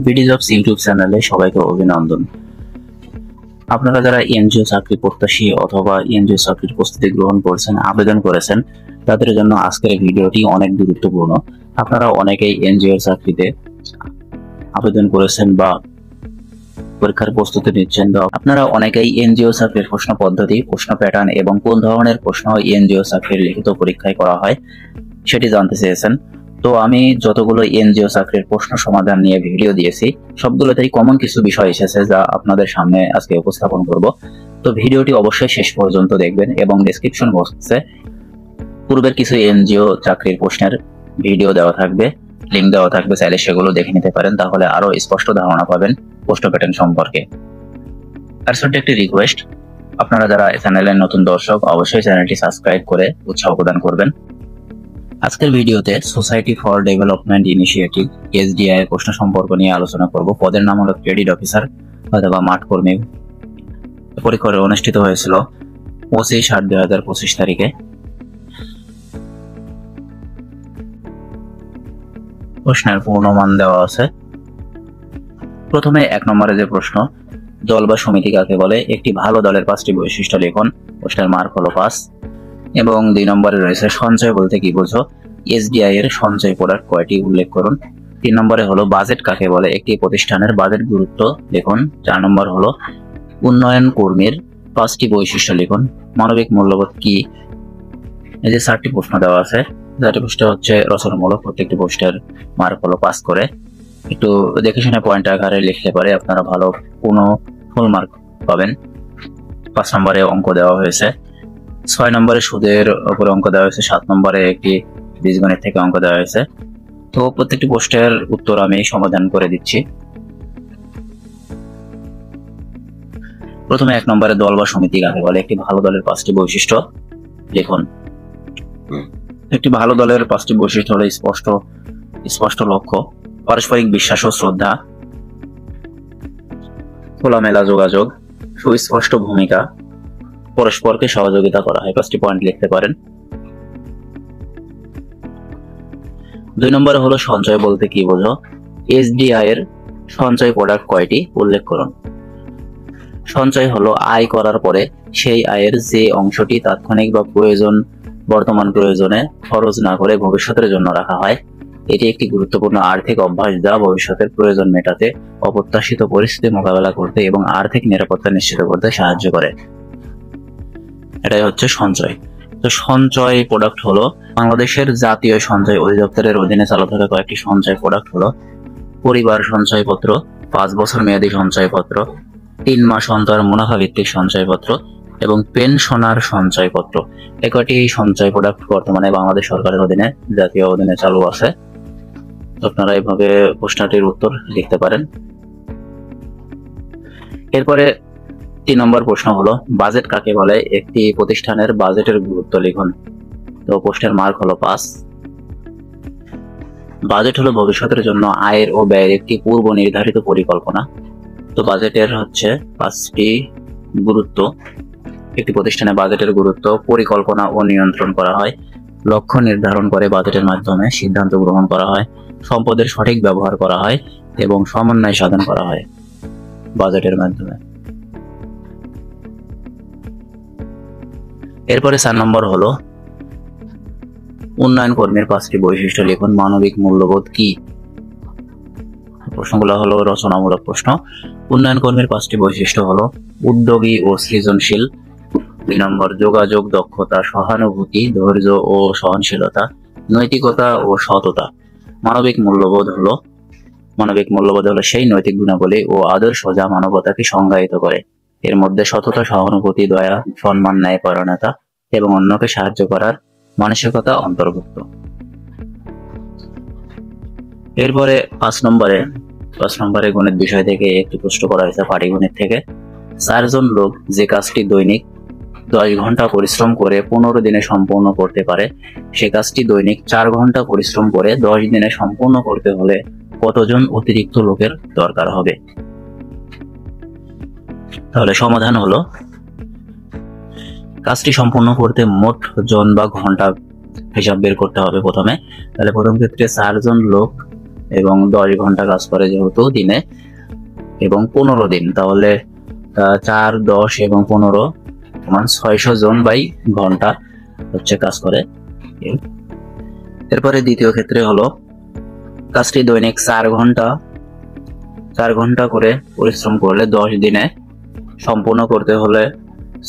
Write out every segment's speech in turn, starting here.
BD jobs YouTube চ্যানেলে সবাইকে অভিনন্দন। আপনারা যারা এনজিও চাকরি প্রত্যাশী অথবা এনজিও চাকরির প্রস্তুতি গ্রহণ করেছেন, আবেদন করেছেন, তাদের জন্য আজকের ভিডিওটি অনেক গুরুত্বপূর্ণ। আপনারা অনেকেই এনজিও চাকরিতে আবেদন করেছেন বা পরীক্ষার প্রস্তুতি নিচ্ছেন, বা আপনারা অনেকেই এনজিও চাকরির প্রশ্ন পদ্ধতি, প্রশ্ন প্যাটার্ন এবং কোন ধরনের প্রশ্ন এনজিও চাকরির লিখিত পরীক্ষায় করা হয় সেটি জানতে চেয়েছেন। তো আমি যতগুলো এনজিও চাকরির প্রশ্ন সমাধান নিয়ে ভিডিও দিয়েছি সবগুলোতেই কমন কিছু বিষয় এসেছে যা আপনাদের সামনে আজকে উপস্থাপন করব। তো ভিডিওটি অবশ্যই শেষ পর্যন্ত দেখবেন এবং ডেসক্রিপশন বক্সে পূর্বের কিছু এনজিও চাকরির প্রশ্নের ভিডিও দেওয়া থাকবে, লিঙ্ক দেওয়া থাকবে, চাইলে সেগুলো দেখে নিতে পারেন, তাহলে আরো স্পষ্ট ধারণা পাবেন প্রশ্ন প্যাটার্ন সম্পর্কে। আর ছোট্ট একটি রিকোয়েস্ট, আপনারা যারা চ্যানেলের নতুন দর্শক অবশ্যই চ্যানেলটি সাবস্ক্রাইব করে উৎসাহ প্রদান করবেন। আজকের ভিডিওতে society for development initiative SDI এর প্রশ্ন সম্পর্ক নিয়ে আলোচনা করব। পদের নাম হলো ক্রেডিট অফিসার অথবা মাঠ কর্মী। পরীক্ষা অনুষ্ঠিত হয়েছিল 25/8/2025 তারিখে। প্রশ্নের পূর্ণমান দেওয়া আছে। প্রথমে 1 নম্বরে যে প্রশ্ন, দল বা সমিতি কাকে বলে? একটি ভালো দলের 5টি বৈশিষ্ট্য লিখুন। প্রশ্নের মার্ক হলো 5। এবং 2 নম্বরে রয়েছে সঞ্চয় বলতে কি বোঝো? এসডিআই এর সঞ্চয় প্রোডাক্ট কয়টি উল্লেখ করুন। 3 নম্বরে হলো বাজেট কাকে বলে? একটি প্রতিষ্ঠানের বাজেট গুরুত্ব লিখুন। 4 নম্বর হলো উন্নয়ন কর্মীর 5টি বৈশিষ্ট্য লিখুন। মানবিক মূল্যবোধ কি? এই যে 4টি প্রশ্ন দেওয়া আছে, 4টি প্রশ্ন হচ্ছে রচনামূলক। প্রত্যেকটি প্রশ্নের মার্ক হলো 5 করে। একটু দেখে শুনে পয়েন্ট আকারে লিখলে পারে আপনারা ভালো ফুল মার্ক পাবেন। 5 নম্বরে অঙ্ক দেওয়া হয়েছে। 6 নম্বরে সুদের উপরে অঙ্ক দেওয়া হয়েছে। 7 নম্বরে একটি বীজগণিত থেকে অঙ্ক দেওয়া হয়েছে। তো প্রত্যেকটি প্রশ্নের উত্তর আমি সমাধান করে দিচ্ছি। প্রথমে 1 নম্বরে দল বা সমিতি কাকে বলে? একটি ভালো দলের 5টি বৈশিষ্ট্য লিখুন। একটি ভালো দলের 5টি বৈশিষ্ট্য হলো স্পষ্ট লক্ষ্য, পারস্পরিক বিশ্বাস ও শ্রদ্ধা, খোলামেলা যোগাযোগ, সুস্পষ্ট ভূমিকা, পরস্পরকে সহযোগিতা করা হয়। 5টি পয়েন্ট লিখতে পারেন। 2 নম্বরে হলো সঞ্চয় বলতে কি বোঝো? এসডিআই এর সঞ্চয় প্রোডাক্ট কয়টি উল্লেখ করুন। সঞ্চয় হলো আয় করার পরে সেই আয়ের যে অংশটি তাৎক্ষণিক বা বর্তমান প্রয়োজনে খরচ না করে ভবিষ্যতের জন্য রাখা হয়। এটি একটি গুরুত্বপূর্ণ আর্থিক অভ্যাস যা ভবিষ্যতের প্রয়োজন মেটাতে, অপ্রত্যাশিত পরিস্থিতি মোকাবেলা করতে এবং আর্থিক নিরাপত্তা নিশ্চিত করতে সাহায্য করে। এটাই হচ্ছে সঞ্চয়। তো সঞ্চয় প্রোডাক্ট হলো বাংলাদেশের জাতীয় সঞ্চয় অধিদপ্তরের অধীনে চালু থাকা কয়েকটি সঞ্চয় প্রোডাক্ট হলো পরিবার সঞ্চয়পত্র, 5 বছর মেয়াদী সঞ্চয়পত্র, 3 মাস অন্তর মুনাফা ভিত্তিক সঞ্চয়পত্র এবং পেনশনার সঞ্চয়পত্র। একটি সঞ্চয় প্রোডাক্ট বর্তমানে বাংলাদেশ সরকারের অধীনে, জাতীয় অধীনে চালু আছে। আপনারা এইভাবে প্রশ্নটির উত্তর লিখতে পারেন। এরপরে 3 নম্বর প্রশ্ন হলো বাজেট কাকে বলে? একটি প্রতিষ্ঠানের বাজেটের গুরুত্ব লিখুন। তো প্রশ্নের মার্ক হলো 5। বাজেট হলো ভবিষ্যতের জন্য আয়ের ও ব্যয়ের একটি পূর্ব নির্ধারিত পরিকল্পনা। তো বাজেটের হচ্ছে 5টি গুরুত্ব। একটি প্রতিষ্ঠানে বাজেটের গুরুত্ব: পরিকল্পনা ও নিয়ন্ত্রণ করা হয়, লক্ষ্য নির্ধারণ করে বাজেটের মাধ্যমে সিদ্ধান্ত গ্রহণ করা হয়, সম্পদের সঠিক ব্যবহার করা হয় এবং সমন্বয় সাধন করা হয় বাজেটের মাধ্যমে। এরপরে 4 নম্বর হলো উন্নয়ন কর্মীর 5টি বৈশিষ্ট্য লিখুন। মানবিক মূল্যবোধ কি? প্রশ্নগুলো হলো রচনামূলক প্রশ্ন। উন্নয়ন কর্মীর 5টি বৈশিষ্ট্য হলো উদ্যোগী ও সৃজনশীল। 2 নম্বর যোগাযোগ দক্ষতা, সহানুভূতি, ধৈর্য ও সহনশীলতা, নৈতিকতা ও সততা। মানবিক মূল্যবোধ হলো সেই নৈতিক গুণাবলী ও আদর্শ যা মানবতাকে সংজ্ঞায়িত করে। এর মধ্যে সততা, সহানুভূতি, দয়া, সম্মান, ন্যায়পরায়ণতা এবং অন্যকে সাহায্য করার মানসিকতা অন্তর্ভুক্ত। এরপরে 5 নম্বরে গণিত বিষয় থেকে একটি প্রশ্ন করা হয়েছে, পাটিগণিত থেকে। 4 জন লোক যে কাজটি দৈনিক 10 ঘন্টা পরিশ্রম করে 15 দিনে সম্পূর্ণ করতে পারে, সে কাজটি দৈনিক 4 ঘন্টা পরিশ্রম করে 10 দিনে সম্পূর্ণ করতে হলে কতজন অতিরিক্ত লোকের দরকার হবে? তাহলে সমাধান হলো, কাজটি সম্পূর্ণ করতে মোট জন বা ঘন্টা হিসাব বের করতে হবে প্রথমে। তাহলে প্রথম ক্ষেত্রে 4 জন লোক এবং 10 ঘন্টা কাজ করে যেহেতু দিনে এবং 15 দিন, তাহলে 4, 10 এবং 15 সমান 600 জন বাই ঘন্টা হচ্ছে কাজ করে। এরপরে দ্বিতীয় ক্ষেত্রে হলো কাজটি দৈনিক 4 ঘন্টা করে পরিশ্রম করলে 10 দিনে সম্পূর্ণ করতে হলে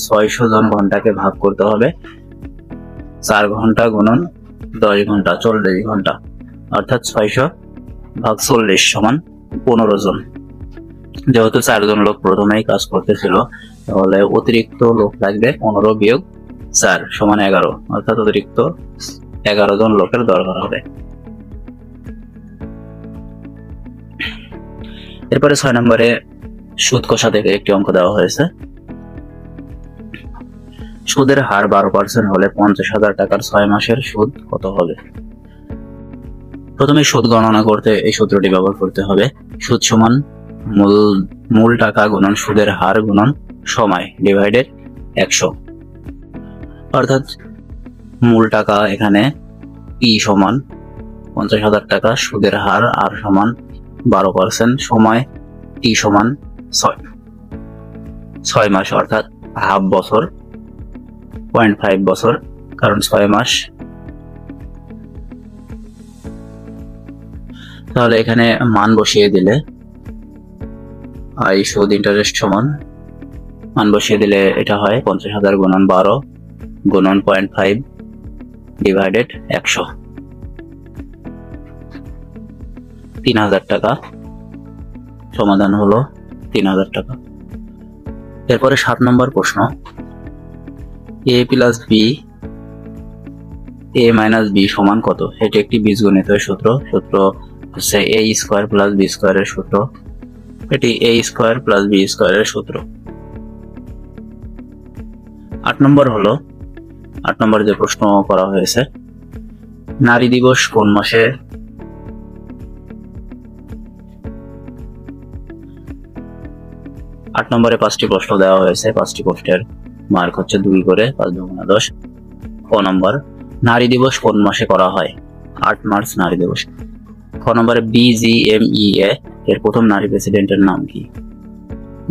600 জন ঘন্টাকে ভাগ করতে হবে 4 ঘন্টা গুণন 10 ঘন্টা, 40 ঘন্টা, অর্থাৎ 600 ভাগ 40 সমান 15 জন। যেহেতু 4 জন লোক প্রথমেই কাজ করতেছিল, তাহলে অতিরিক্ত লোক লাগবে 15 বিয়োগ 4 সমান 11, অর্থাৎ অতিরিক্ত 11 জন লোকের দরকার হবে। এরপরে 6 নম্বরে সুদ কষা থেকে একটি অঙ্ক দেওয়া হয়েছে। সুদের হার 12% হলে 50,000 টাকার 6 মাসের সুদ কত হবে? প্রথমে সুদ গণনা করতে এই সূত্রটি ব্যবহার করতে হবে। সুদ সমান মূল টাকা গুণন সুদের হার গুণন সময় ডিভাইডেড 100, অর্থাৎ মূল টাকা এখানে P সমান 50,000 টাকা, সুদের হার R সমান 12%, সময় T সমান 6 মাস, অর্থাৎ হাফ বছর, 0.5 বছর, কারণ 6 মাস। তাহলে এখানে মান বসিয়ে দিলে সুদ ইন্টারেস্ট সমান মান বসিয়ে দিলে এটা হয় 50,000 গুণন 12 গুণন 0.5 ডিভাইডেড 100, 3,000 টাকা। সমাধান হলো 3,000 টাকা। এরপরে 7 নম্বর প্রশ্ন, a plus B a minus B সমান কত? এটি একটি বীজগণিতের সূত্র হচ্ছে a স্কোয়ার প্লাস বি স্কোয়ারের সূত্র। এটি a স্কোয়ার প্লাস বি স্কোয়ারের সূত্র। 8 নম্বর যে প্রশ্ন করা হয়েছে, নারী দিবস কোন মাসে? আট নম্বরে 5টি প্রশ্ন দেওয়া হয়েছে। 5টি প্রশ্নের মার্ক হচ্ছে 2 করে, 5 × 10। ক নম্বর, নারী দিবস কোন মাসে করা হয়? 8 মার্চ নারী দিবস। খ নম্বরে BGMEA এর প্রথম নারী প্রেসিডেন্টের নাম কি?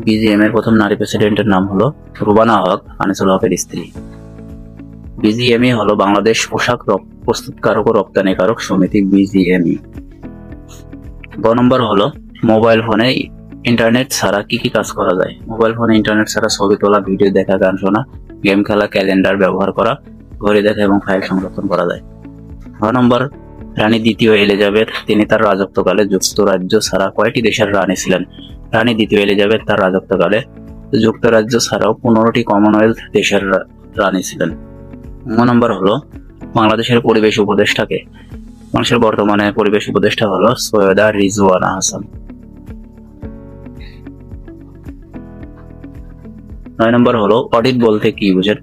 BGM এর প্রথম নারী প্রেসিডেন্টের নাম হলো রুবানা হক, আনিসুল হকের স্ত্রী। BGME হলো বাংলাদেশ পোশাক প্রস্তুতকারক ও রপ্তানিকারক সমিতি, BGME। গ নম্বর হলো মোবাইল ফোনে ইন্টারনেট ছাড়া কি কি কাজ করা যায়? মোবাইল ফোনে ইন্টারনেট ছাড়া ছবি তোলা, ভিডিও দেখা, গান শোনা, গেম খেলা, ক্যালেন্ডার ব্যবহার করা, ঘড়ি দেখা এবং ফাইল সংরক্ষণ করা যায়। গ নম্বর, রানী দ্বিতীয় এলিজাবেথ তিনি তার রাজত্বকালে যুক্তরাজ্য ছাড়া কয়টি দেশের রানী ছিলেন? রানী দ্বিতীয় এলিজাবেথ তার রাজত্বকালে যুক্তরাজ্য ছাড়াও 15টি কমনওয়েলথ দেশের রানী ছিলেন। গ নম্বর হলো বাংলাদেশের পরিবেশ উপদেষ্টাকে? বাংলাদেশের বর্তমানে পরিবেশ উপদেষ্টা হলো সৈয়দা রিজওয়ানা হাসান। 9 নম্বর হলো অডিট বলতে কি বুঝেন?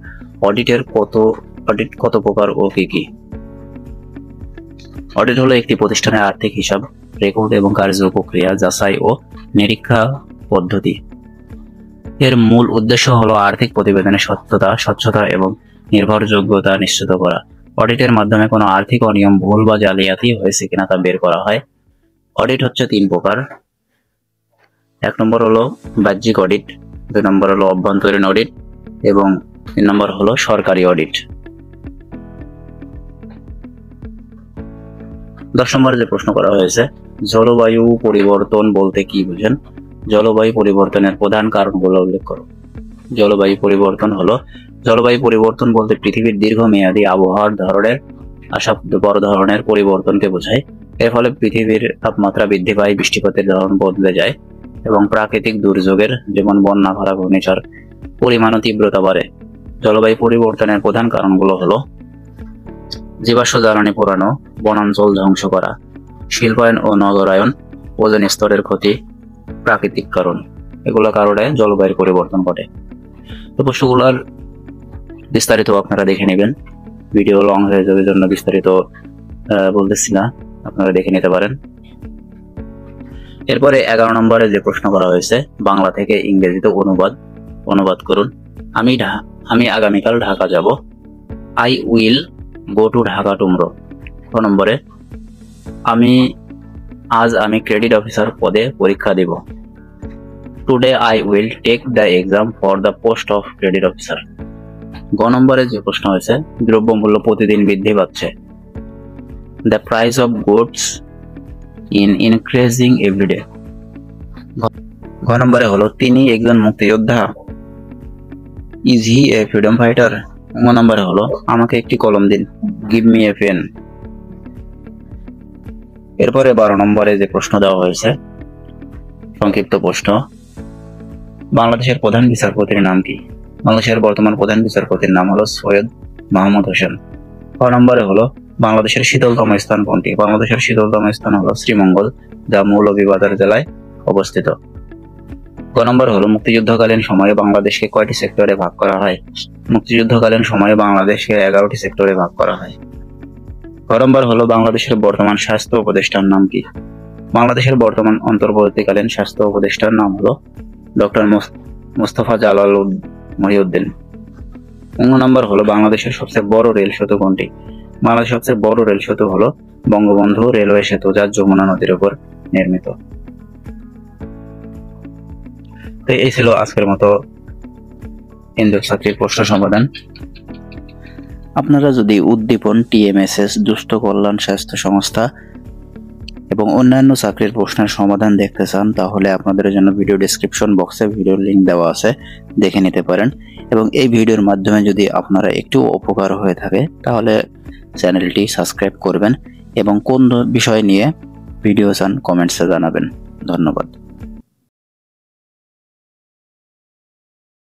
অডিট কত প্রকার ও কি কি? অডিট হলো একটি প্রতিষ্ঠানের আর্থিক হিসাব, রেকর্ড এবং কার্য প্রক্রিয়া যাচাই ও নিরীক্ষা পদ্ধতি। এর মূল উদ্দেশ্য হলো আর্থিক প্রতিবেদনের স্বচ্ছতা এবং নির্ভরযোগ্যতা নিশ্চিত করা। অডিটের মাধ্যমে কোনো আর্থিক অনিয়ম, ভুল বা জালিয়াতি হয়েছে কিনা তা বের করা হয়। অডিট হচ্ছে 3 প্রকার। 1 নম্বর হলো বাহ্যিক অডিট, 2 নম্বর হলো অভ্যন্তরীণ অডিট এবং 3 নম্বর হলো সরকারি অডিট। 10 নম্বরে যে প্রশ্ন করা হয়েছে, জলবায়ু পরিবর্তন বলতে কি বুঝেন? জলবায়ু পরিবর্তনের প্রধান কারণগুলো উল্লেখ করো। জলবায়ু পরিবর্তন বলতে পৃথিবীর দীর্ঘমেয়াদী আবহাওয়ার ধরনের বড় ধরনের পরিবর্তনকে বোঝায়। এর ফলে পৃথিবীর তাপমাত্রা বৃদ্ধি পায়, বৃষ্টিপাতের ধরন বদলে যায় এবং প্রাকৃতিক দুর্যোগের যেমন বন্যা, খরা, ঘূর্ণিঝড় পরিমাণ ও তীব্রতা বাড়ে। জলবায়ু পরিবর্তনের প্রধান কারণগুলো হলো জীবাশ্ম জ্বালানি পোড়ানো, বনাঞ্চল ধ্বংস করা, শিল্পায়ন ও নগরায়ন, ওজোন স্তরের ক্ষতি, প্রাকৃতিক কারণ। এগুলো কারণে জলবায়ুর পরিবর্তন ঘটে। তো প্রশ্নগুলোর বিস্তারিত আপনারা দেখে নেবেন। ভিডিও লং হয়ে যাবে জন্য বিস্তারিত বলতেছি না, আপনারা দেখে নিতে পারেন। এরপরে 11 নম্বরে যে প্রশ্ন করা হয়েছে, বাংলা থেকে ইংরেজিতে অনুবাদ করুন। আমি আগামীকাল ঢাকা যাব। I will go to Dhaka tomorrow. ক নম্বরে, আমি আজ আমি ক্রেডিট অফিসার পদে পরীক্ষা দেব। Today I will take the exam for the post of credit officer. গ নম্বরে যে প্রশ্ন হয়েছে, দ্রব্যমূল্য প্রতিদিন বৃদ্ধি পাচ্ছে। The price of goods increasing everyday. ঘ নম্বরে হলো, তিনি একজন মুক্তিযোদ্ধা। Is he a freedom fighter. গ নম্বরে হলো, আমাকে একটি কলম দিন। Give me a pen. এরপরে 12 নম্বরে যে প্রশ্ন দেওয়া হয়েছে, সংক্ষিপ্ত প্রশ্ন, বাংলাদেশের প্রধান বিচারপতির নাম কি? বাংলাদেশের বর্তমান প্রধান বিচারপতির নাম হলো সৈয়দ মাহমুদ হোসেন। ক নম্বরে হলো, বাংলাদেশের শীতলতম স্থান কোনটি? বাংলাদেশের শীতলতম স্থান হলো শ্রীমঙ্গল, যা মৌলভীবাজার জেলায় অবস্থিত। ক নম্বর হলো, মুক্তিযুদ্ধকালীন সময়ে বাংলাদেশকে কয়টি সেক্টরে ভাগ করা হয়? মুক্তিযুদ্ধকালীন সময়ে বাংলাদেশকে 11টি সেক্টরে ভাগ করা হয়। ক নম্বর হলো, বাংলাদেশের বর্তমান স্বাস্থ্য উপদেষ্টার নাম কি? বাংলাদেশের বর্তমান অন্তর্বর্তীকালীন স্বাস্থ্য উপদেষ্টার নাম হলো ডক্টর মোস্তফা জালাল মহিউদ্দিন। গ নম্বর হলো, বাংলাদেশের সবচেয়ে বড় রেল সেতু কোনটি? বাংলাদেশের সবচেয়ে বড় রেল সেতু হলো বঙ্গবন্ধু রেলওয়ে সেতু, যা যমুনা নদীর উপর নির্মিত। তো এই ছিল আজকের মতো এনজিও চাকরির প্রশ্ন সমাধান। আপনারা যদি উদ্দীপন, টিএমএসএস, দুস্থ কল্যাণ স্বাস্থ্য সংস্থা এবং অন্যান্য চাকরির প্রশ্নের সমাধান দেখতে চান, তাহলে আপনাদের জন্য ভিডিও ডেসক্রিপশন বক্সে ভিডিওর লিঙ্ক দেওয়া আছে, দেখে নিতে পারেন। এবং এই ভিডিওর মাধ্যমে যদি আপনারা একটু উপকার হয়ে থাকে, তাহলে চ্যানেলটি সাবস্ক্রাইব করবেন এবং কোন বিষয় নিয়ে ভিডিও চান কমেন্টসে জানাবেন। ধন্যবাদ।